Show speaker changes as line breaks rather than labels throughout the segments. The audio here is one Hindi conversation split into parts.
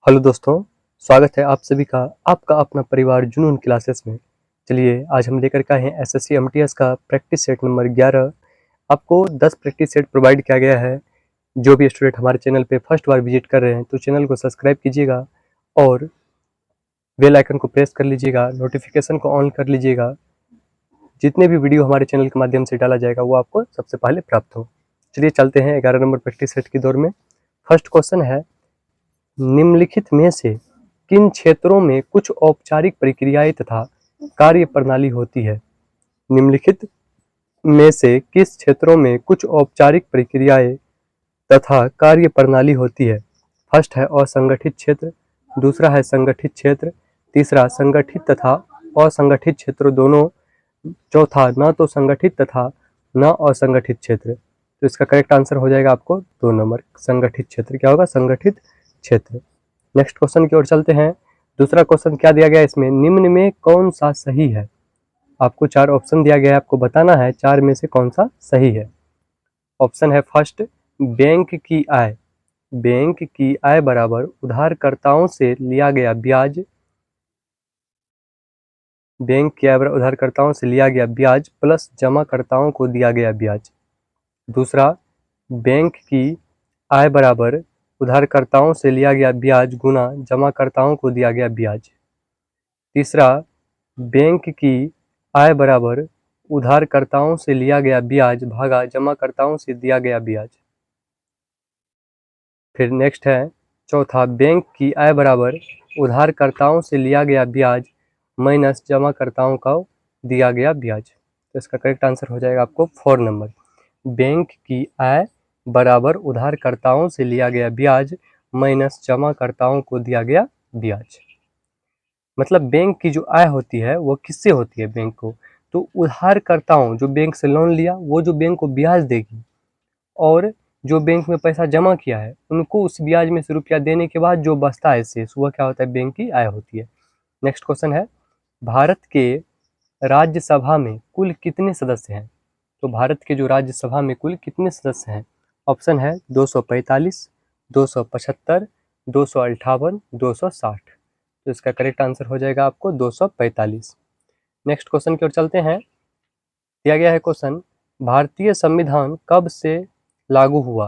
हेलो दोस्तों, स्वागत है आप सभी का आपका अपना परिवार जुनून क्लासेस में। चलिए आज हम लेकर के आए हैं एसएससी एमटीएस का प्रैक्टिस सेट नंबर 11। आपको 10 प्रैक्टिस सेट प्रोवाइड किया गया है। जो भी स्टूडेंट हमारे चैनल पे फर्स्ट बार विजिट कर रहे हैं तो चैनल को सब्सक्राइब कीजिएगा और बेल आइकन को प्रेस कर लीजिएगा, नोटिफिकेशन को ऑन कर लीजिएगा। जितने भी वीडियो हमारे चैनल के माध्यम से डाला जाएगा वो आपको सबसे पहले प्राप्त हो। चलिए चलते हैं 11 नंबर प्रैक्टिस सेट की दौर में। फर्स्ट क्वेश्चन है, निम्नलिखित में से किन क्षेत्रों में कुछ औपचारिक प्रक्रियाएं तथा कार्य प्रणाली होती है? निम्नलिखित में से किस क्षेत्रों में कुछ औपचारिक प्रक्रियाएं तथा कार्य प्रणाली होती है? फर्स्ट है असंगठित क्षेत्र, दूसरा है संगठित क्षेत्र, तीसरा संगठित तथा असंगठित क्षेत्र दोनों, चौथा न तो संगठित तथा न असंगठित क्षेत्र। तो इसका करेक्ट आंसर हो जाएगा आपको 2 नंबर, संगठित क्षेत्र। क्या होगा? संगठित क्षेत्र। नेक्स्ट क्वेश्चन की ओर चलते हैं। दूसरा क्वेश्चन क्या दिया गया है इसमें? निम्न में कौन सा सही है? आपको 4 ऑप्शन दिया गया है, आपको बताना है 4 में से कौन सा सही है। ऑप्शन है फर्स्ट, बैंक की आय। बैंक की आय बराबर उधारकर्ताओं से लिया गया ब्याज। बैंक की आय बराबर उधारकर्ताओं से लिया गया ब्याज प्लस जमाकर्ताओं को दिया गया ब्याज। दूसरा, बैंक की आय बराबर उधारकर्ताओं से लिया गया ब्याज गुना जमाकर्ताओं को दिया गया ब्याज। तीसरा, बैंक की आय बराबर उधारकर्ताओं से लिया गया ब्याज भागा जमाकर्ताओं से दिया गया ब्याज। फिर नेक्स्ट है चौथा, बैंक की आय बराबर उधारकर्ताओं से लिया गया ब्याज माइनस जमाकर्ताओं का दिया गया ब्याज। तो इसका करेक्ट आंसर हो जाएगा आपको 4 नंबर। बैंक की आय बराबर उधारकर्ताओं से लिया गया ब्याज माइनस जमाकर्ताओं को दिया गया ब्याज। मतलब बैंक की जो आय होती है वो किससे होती है? बैंक को तो उधारकर्ताओं जो बैंक से लोन लिया वो जो बैंक को ब्याज देगी, और जो बैंक में पैसा जमा किया है उनको उस ब्याज में से रुपया देने के बाद जो बचता है शेष, वह क्या होता है? बैंक की आय होती है। नेक्स्ट क्वेश्चन है, भारत के राज्यसभा में कुल कितने सदस्य हैं? तो भारत के जो राज्यसभा में कुल कितने सदस्य हैं? ऑप्शन है 245, 275, 258, 260। तो इसका करेक्ट आंसर हो जाएगा आपको 245। नेक्स्ट क्वेश्चन की ओर चलते हैं। दिया गया है क्वेश्चन, भारतीय संविधान कब से लागू हुआ?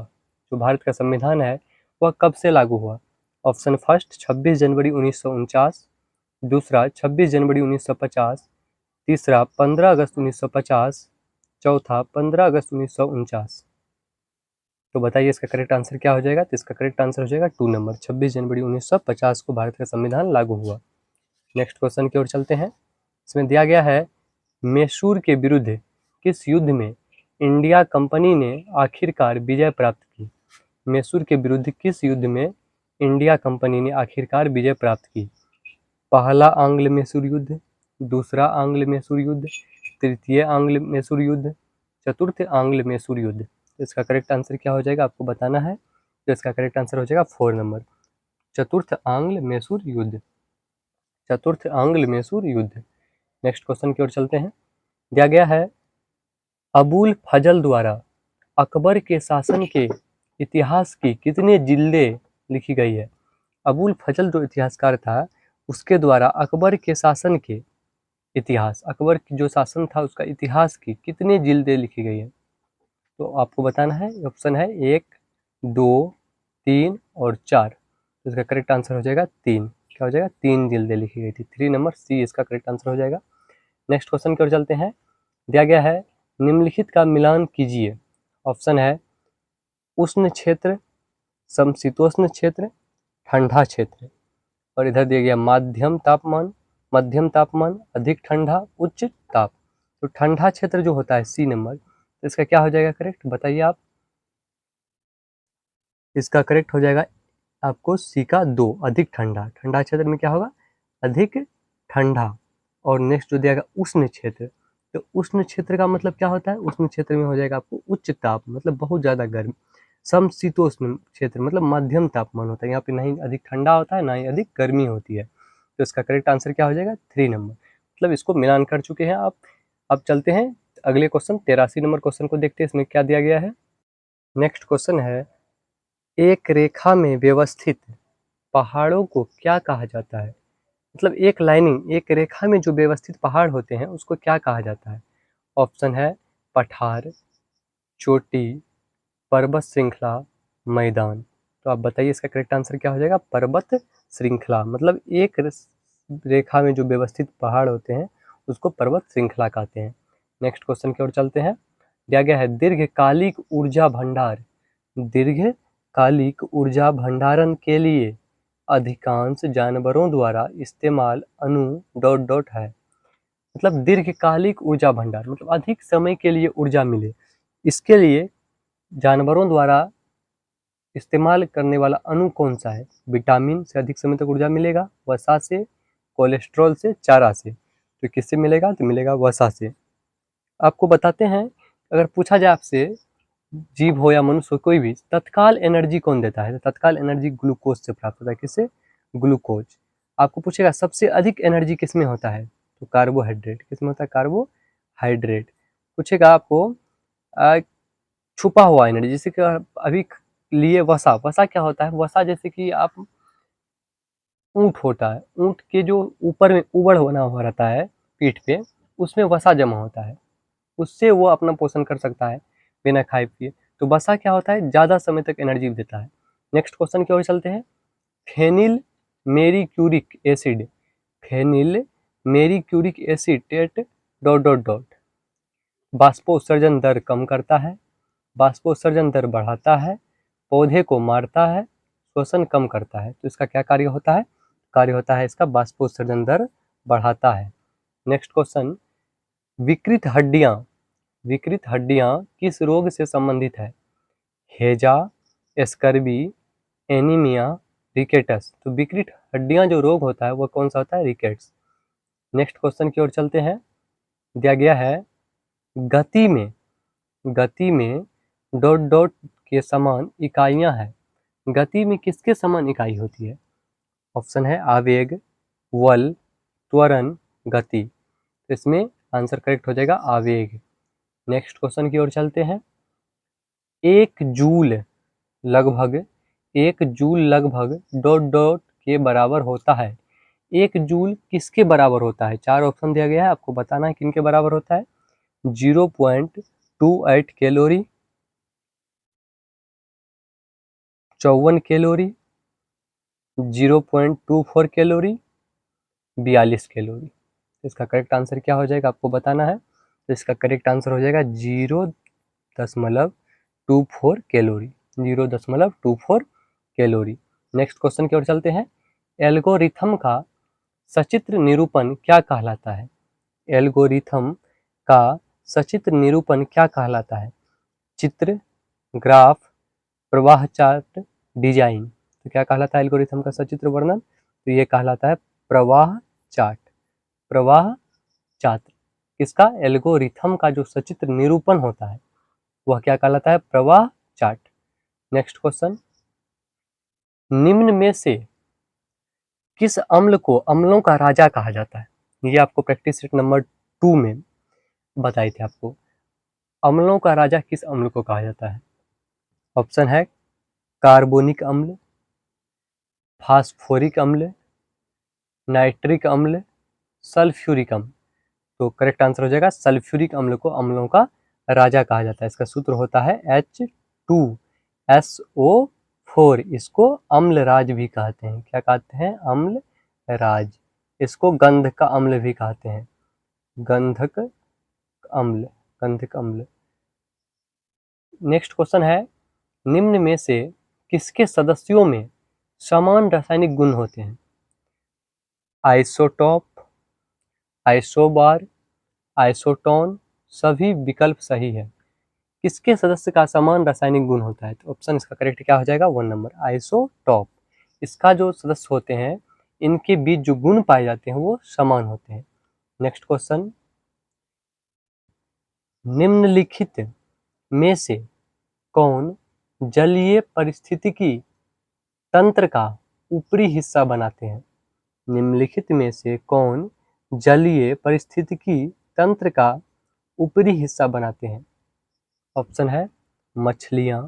जो भारत का संविधान है वह कब से लागू हुआ? ऑप्शन फर्स्ट 26 जनवरी 1949, दूसरा 26 जनवरी 1950, तीसरा 15 अगस्त 1950, चौथा 15 अगस्त 1949। तो बताइए इसका करेक्ट आंसर क्या हो जाएगा? तो इसका करेक्ट आंसर हो जाएगा 2 नंबर, 26 जनवरी 1950 को भारत का संविधान लागू हुआ। नेक्स्ट क्वेश्चन की ओर चलते हैं। इसमें दिया गया है, मैसूर के विरुद्ध किस युद्ध में इंडिया कंपनी ने आखिरकार विजय प्राप्त की? मैसूर के विरुद्ध किस युद्ध में इंडिया कंपनी ने आखिरकार विजय प्राप्त की? पहला आंग्ल मैसूर युद्ध, दूसरा आंग्ल मैसूर युद्ध, तृतीय आंग्ल मैसूर युद्ध, चतुर्थ आंग्ल मैसूर युद्ध। इसका करेक्ट आंसर क्या हो जाएगा आपको बताना है। तो इसका करेक्ट आंसर हो जाएगा 4 नंबर, चतुर्थ आंग्ल मैसूर युद्ध। चतुर्थ आंग्ल मैसूर युद्ध। नेक्स्ट क्वेश्चन की ओर चलते हैं। दिया गया है, अबुल फजल द्वारा अकबर के शासन के इतिहास की कितने जिल्दें लिखी गई है? अबुल फजल जो इतिहासकार था उसके द्वारा अकबर के शासन के इतिहास, अकबर की जो शासन था उसका इतिहास की कितने जिल्दें लिखी गई है? तो आपको बताना है। ऑप्शन है 1, 2, 3 और 4। तो इसका करेक्ट आंसर हो जाएगा 3। क्या हो जाएगा? 3 जिल्दें लिखी गई थी। 3 नंबर सी इसका करेक्ट आंसर हो जाएगा। नेक्स्ट क्वेश्चन की ओर चलते हैं। दिया गया है, निम्नलिखित का मिलान कीजिए। ऑप्शन है उष्ण क्षेत्र, समशीतोष्ण क्षेत्र, ठंडा क्षेत्र, और इधर दिया गया माध्यम तापमान, मध्यम तापमान, अधिक ठंडा, उच्च ताप। तो ठंडा क्षेत्र जो होता है सी नंबर, तो इसका क्या हो जाएगा करेक्ट? बताइए आप। इसका करेक्ट हो जाएगा आपको सी का 2, अधिक ठंडा। ठंडा क्षेत्र में क्या होगा? अधिक ठंडा। और नेक्स्ट जो दिया गया उष्ण क्षेत्र, तो उष्ण क्षेत्र का मतलब क्या होता है? उष्ण क्षेत्र में हो जाएगा आपको उच्च ताप, मतलब बहुत ज़्यादा गर्म। समशीतोष्ण क्षेत्र मतलब मध्यम तापमान होता है, यहाँ पे नहीं अधिक ठंडा होता है ना ही अधिक गर्मी होती है। तो इसका करेक्ट आंसर क्या हो जाएगा? 3 नंबर, मतलब इसको मिलान कर चुके हैं आप। अब चलते हैं अगले क्वेश्चन 83 नंबर क्वेश्चन को देखते हैं, इसमें क्या दिया गया है। नेक्स्ट क्वेश्चन है, एक रेखा में व्यवस्थित पहाड़ों को क्या कहा जाता है? मतलब एक लाइनिंग, एक रेखा में जो व्यवस्थित पहाड़ होते हैं उसको क्या कहा जाता है? ऑप्शन है पठार, चोटी, पर्वत श्रृंखला, मैदान। तो आप बताइए इसका करेक्ट आंसर क्या हो जाएगा? पर्वत श्रृंखला। मतलब एक रेखा में जो व्यवस्थित पहाड़ होते हैं उसको पर्वत श्रृंखला कहते हैं। नेक्स्ट क्वेश्चन की ओर चलते हैं। दिया गया है दीर्घकालिक ऊर्जा भंडार। दीर्घकालिक ऊर्जा भंडारण के लिए अधिकांश जानवरों द्वारा इस्तेमाल अणु ... है। मतलब दीर्घकालिक ऊर्जा भंडार मतलब अधिक समय के लिए ऊर्जा मिले, इसके लिए जानवरों द्वारा इस्तेमाल करने वाला अणु कौन सा है? विटामिन से अधिक समय तक ऊर्जा मिलेगा, वसा से, कोलेस्ट्रॉल से, चारा से। तो किससे मिलेगा? तो मिलेगा वसा से। आपको बताते हैं, अगर पूछा जाए आपसे जीव हो या मनुष्य हो कोई भी, तत्काल एनर्जी कौन देता है? तो तत्काल एनर्जी ग्लूकोज से प्राप्त होता है। किससे? ग्लूकोज। आपको पूछेगा सबसे अधिक एनर्जी किस में होता है? तो कार्बोहाइड्रेट। किस में होता है? कार्बोहाइड्रेट। पूछेगा आपको छुपा हुआ एनर्जी, जैसे कि अभी लिए वसा। वसा क्या होता है? वसा जैसे कि आप ऊंट होता है, ऊंट के जो ऊपर में उबड़ बना हुआ रहता है पीठ पे, उसमें वसा जमा होता है, उससे वो अपना पोषण कर सकता है बिना खाए पिए। तो वसा क्या होता है? ज़्यादा समय तक एनर्जी देता है। नेक्स्ट क्वेश्चन की ओर चलते हैं। Phenyl mercuric acid, phenyl mercuric acid टेट ... बाष्पोत्सर्जन दर कम करता है, बाष्पोत्सर्जन दर बढ़ाता है, पौधे को मारता है, श्वसन कम करता है। तो इसका क्या कार्य होता है? कार्य होता है इसका बाष्पोत्सर्जन दर बढ़ाता है। नेक्स्ट क्वेश्चन, विकृत हड्डियां, विकृत हड्डियां किस रोग से संबंधित है? हेजा, स्कर्वी, एनीमिया, रिकेटस। तो विकृत हड्डियां जो रोग होता है वो कौन सा होता है? रिकेट्स। नेक्स्ट क्वेश्चन की ओर चलते हैं। दिया गया है गति में, गति में ... के समान इकाइयां हैं। गति में किसके समान इकाई होती है? ऑप्शन है आवेग, बल, त्वरण, गति। इसमें आंसर करेक्ट हो जाएगा आवेग। नेक्स्ट क्वेश्चन की ओर चलते हैं। एक जूल लगभग, एक जूल लगभग ... के बराबर होता है। एक जूल किसके बराबर होता है? चार ऑप्शन दिया गया है, आपको बताना है किनके बराबर होता है। 0.28 कैलोरी, 54 कैलोरी, 0.24 कैलोरी, 42 कैलोरी। इसका करेक्ट आंसर क्या हो जाएगा? आपको बताना है। तो इसका करेक्ट आंसर हो जाएगा 0.24 कैलोरी, 0.24 कैलोरी। नेक्स्ट क्वेश्चन की ओर चलते हैं। एल्गोरिथम का सचित्र निरूपण क्या कहलाता है? एल्गोरिथम का सचित्र निरूपण क्या कहलाता है? चित्र, ग्राफ, प्रवाह चार्ट, डिजाइन। तो क्या कहलाता है एल्गोरिथम का सचित्र वर्णन? तो ये कहलाता है प्रवाह चार्ट। प्रवाह चार्ट किसका? एल्गोरिथम का जो सचित्र निरूपण होता है वह क्या कहलाता है? प्रवाह चार्ट। नेक्स्ट क्वेश्चन, निम्न में से किस अम्ल को अम्लों का राजा कहा जाता है? ये आपको प्रैक्टिस सेट नंबर 2 में बताए थे आपको। अम्लों का राजा किस अम्ल को कहा जाता है? ऑप्शन है कार्बोनिक अम्ल, फास्फोरिक अम्ल, नाइट्रिक अम्ल, सल्फ्यूरिक अम्ल। तो करेक्ट आंसर हो जाएगा सल्फ्यूरिक अम्ल को अम्लों का राजा कहा जाता है। इसका सूत्र होता है H2SO4। इसको अम्लराज भी कहते हैं। क्या कहते हैं? अम्लराज। इसको गंध का अम्ल भी कहते हैं, गंधक अम्ल, गंधक अम्ल। नेक्स्ट क्वेश्चन है, निम्न में से किसके सदस्यों में समान रासायनिक गुण होते हैं? Isotope, isobar, isotone. सभी विकल्प सही है। किसके सदस्य का समान रासायनिक गुण होता है? तो ऑप्शन इसका करेक्ट क्या हो जाएगा? 1 नंबर आइसोटॉप। इसका जो सदस्य होते हैं इनके बीच जो गुण पाए जाते हैं वो समान होते हैं। नेक्स्ट क्वेश्चन, निम्नलिखित में से कौन जलीय पारिस्थितिकी तंत्र का ऊपरी हिस्सा बनाते हैं? निम्नलिखित में से कौन जलीय पारिस्थितिकी तंत्र का ऊपरी हिस्सा बनाते हैं? ऑप्शन है मछलियाँ,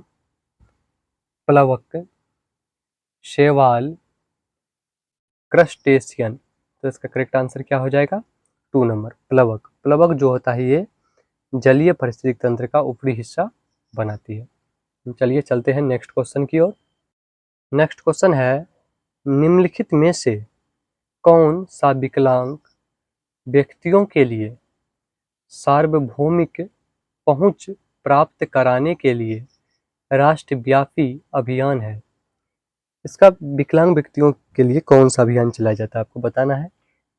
प्लवक, शैवाल, क्रस्टेशियन। तो इसका करेक्ट आंसर क्या हो जाएगा? 2 नंबर प्लवक। प्लवक जो होता है ये जलीय पारिस्थितिक तंत्र का ऊपरी हिस्सा बनाती है। चलिए चलते हैं नेक्स्ट क्वेश्चन की ओर। नेक्स्ट क्वेश्चन है, निम्नलिखित में से कौन सा विकलांग व्यक्तियों के लिए सार्वभौमिक पहुंच प्राप्त कराने के लिए राष्ट्रव्यापी अभियान है? इसका विकलांग व्यक्तियों के लिए कौन सा अभियान चलाया जाता है आपको बताना है।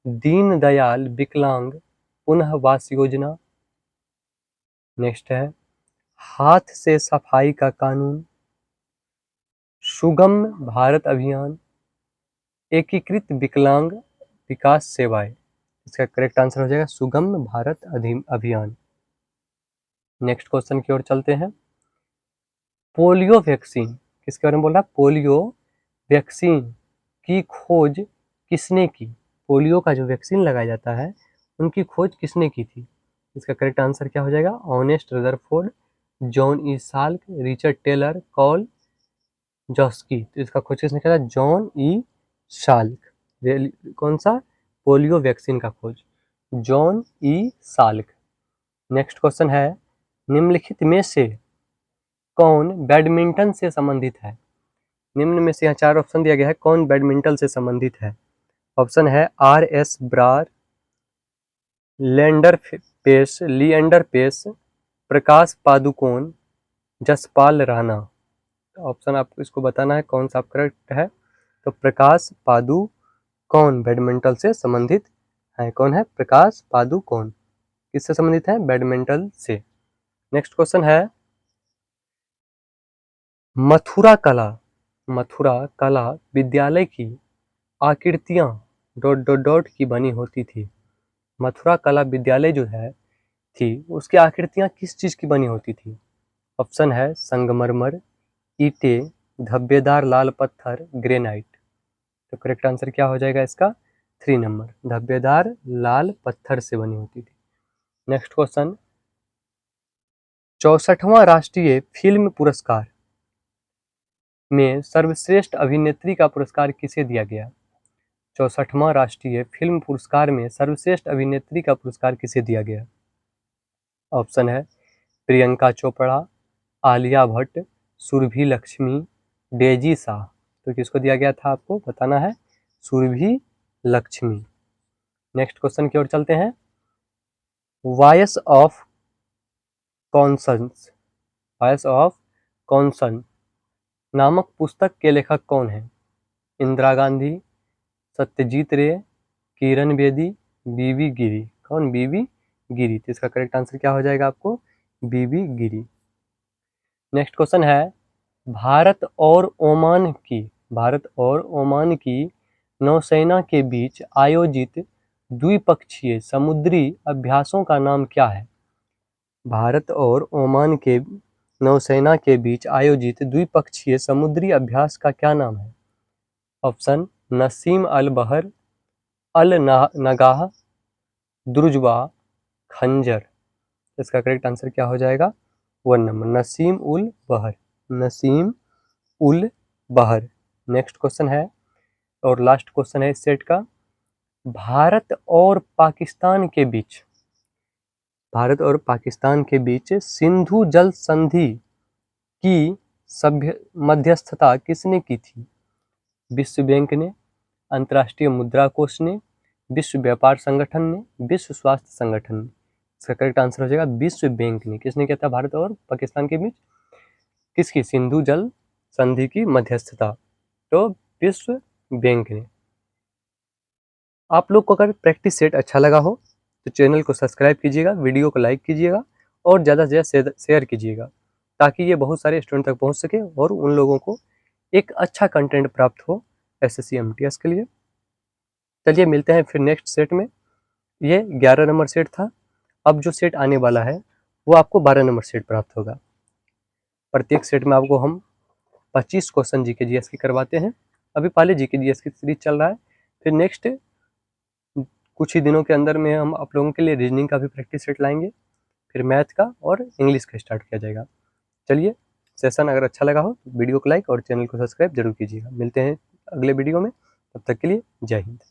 दीनदयाल विकलांग पुनर्वास योजना, नेक्स्ट है हाथ से सफाई का कानून, सुगम भारत अभियान, एकीकृत विकलांग विकास सेवाएं। इसका करेक्ट आंसर हो जाएगा सुगम भारत अभियान। नेक्स्ट क्वेश्चन की ओर चलते हैं। पोलियो वैक्सीन, किसके बारे में बोल रहा है? पोलियो वैक्सीन की खोज किसने की? पोलियो का जो वैक्सीन लगाया जाता है उनकी खोज किसने की थी? इसका करेक्ट आंसर क्या हो जाएगा? Ernest Rutherford, John E Salk, Richard Taylor, Karl Jansky. तो इसका खोज किसने किया था? John E Salk. कौन सा? पोलियो वैक्सीन का खोज John E Salk. Next question है, निम्नलिखित में से कौन बैडमिंटन से संबंधित है? निम्न में से यहाँ 4 ऑप्शन दिया गया है, कौन बैडमिंटन से संबंधित है? ऑप्शन है R S Brar, Leander Paes, Prakash Padukone, Jaspal Rana. Option आपको इसको बताना है कौन सा करेक्ट है। तो प्रकाश पादुकोण बैडमिंटन से संबंधित है। कौन है? प्रकाश पादुकोण। किससे संबंधित है? बैडमिंटन से। नेक्स्ट क्वेश्चन है, मथुरा कला विद्यालय की आकृतियां ... की बनी होती थी। मथुरा कला विद्यालय जो है थी उसकी आकृतियां किस चीज की बनी होती थी? ऑप्शन है संगमरमर, ईंटें, धब्बेदार लाल पत्थर, ग्रेनाइट। तो करेक्ट आंसर क्या हो जाएगा इसका? 3 नंबर धब्बेदार लाल पत्थर से बनी होती थी। नेक्स्ट क्वेश्चन, 64वां राष्ट्रीय फिल्म पुरस्कार में सर्वश्रेष्ठ अभिनेत्री का पुरस्कार किसे दिया गया? 64वां राष्ट्रीय फिल्म पुरस्कार में सर्वश्रेष्ठ अभिनेत्री का पुरस्कार किसे दिया गया? ऑप्शन है प्रियंका चोपड़ा, आलिया भट्ट, सुरभि लक्ष्मी, डेजी शाह। तो किसको दिया गया था आपको बताना है? सुरभि लक्ष्मी। नेक्स्ट क्वेश्चन की ओर चलते हैं। वॉयस ऑफ कॉन्शंस नामक पुस्तक के लेखक कौन है? इंदिरा गांधी, सत्यजीत रे, किरण बेदी, बीबी गिरी। कौन? बीबी गिरी। तो इसका करेक्ट आंसर क्या हो जाएगा आपको? बीबी गिरी। नेक्स्ट क्वेश्चन है, भारत और ओमान की नौसेना के बीच आयोजित द्विपक्षीय समुद्री अभ्यासों का नाम क्या है? भारत और ओमान के नौसेना के बीच आयोजित द्विपक्षीय समुद्री अभ्यास का क्या नाम है? ऑप्शन नसीम अल बहर, अल नगाह, द्रुजवा, खंजर। इसका करेक्ट आंसर क्या हो जाएगा? 1 नंबर नसीम उल बहर। नेक्स्ट क्वेश्चन है और लास्ट क्वेश्चन है इस सेट का, भारत और पाकिस्तान के बीच सिंधु जल संधि की मध्यस्थता किसने की थी? विश्व बैंक ने, अंतर्राष्ट्रीय मुद्रा कोष ने, विश्व व्यापार संगठन ने, विश्व स्वास्थ्य संगठन ने। इसका करेक्ट आंसर हो जाएगा विश्व बैंक ने। किसने किया था भारत और पाकिस्तान के बीच किसकी सिंधु जल संधि की मध्यस्थता? तो विश्व बैंक ने। आप लोग को अगर प्रैक्टिस सेट अच्छा लगा हो तो चैनल को सब्सक्राइब कीजिएगा, वीडियो को लाइक कीजिएगा और ज़्यादा से ज़्यादा शेयर कीजिएगा ताकि ये बहुत सारे स्टूडेंट तक पहुंच सके और उन लोगों को एक अच्छा कंटेंट प्राप्त हो SSC MTS के लिए। चलिए मिलते हैं फिर नेक्स्ट सेट में। ये 11 नंबर सेट था। अब जो सेट आने वाला है वो आपको 12 नंबर सेट प्राप्त होगा। प्रत्येक सेट में आपको हम 25 क्वेश्चन GK GS की करवाते हैं। अभी पहले GK GS की सीरीज चल रहा है, फिर नेक्स्ट कुछ ही दिनों के अंदर में हम आप लोगों के लिए रीजनिंग का भी प्रैक्टिस सेट लाएंगे, फिर मैथ का और इंग्लिश का स्टार्ट किया जाएगा। चलिए सेशन अगर अच्छा लगा हो तो वीडियो को लाइक और चैनल को सब्सक्राइब जरूर कीजिएगा। मिलते हैं अगले वीडियो में। तब तक के लिए जय हिंद।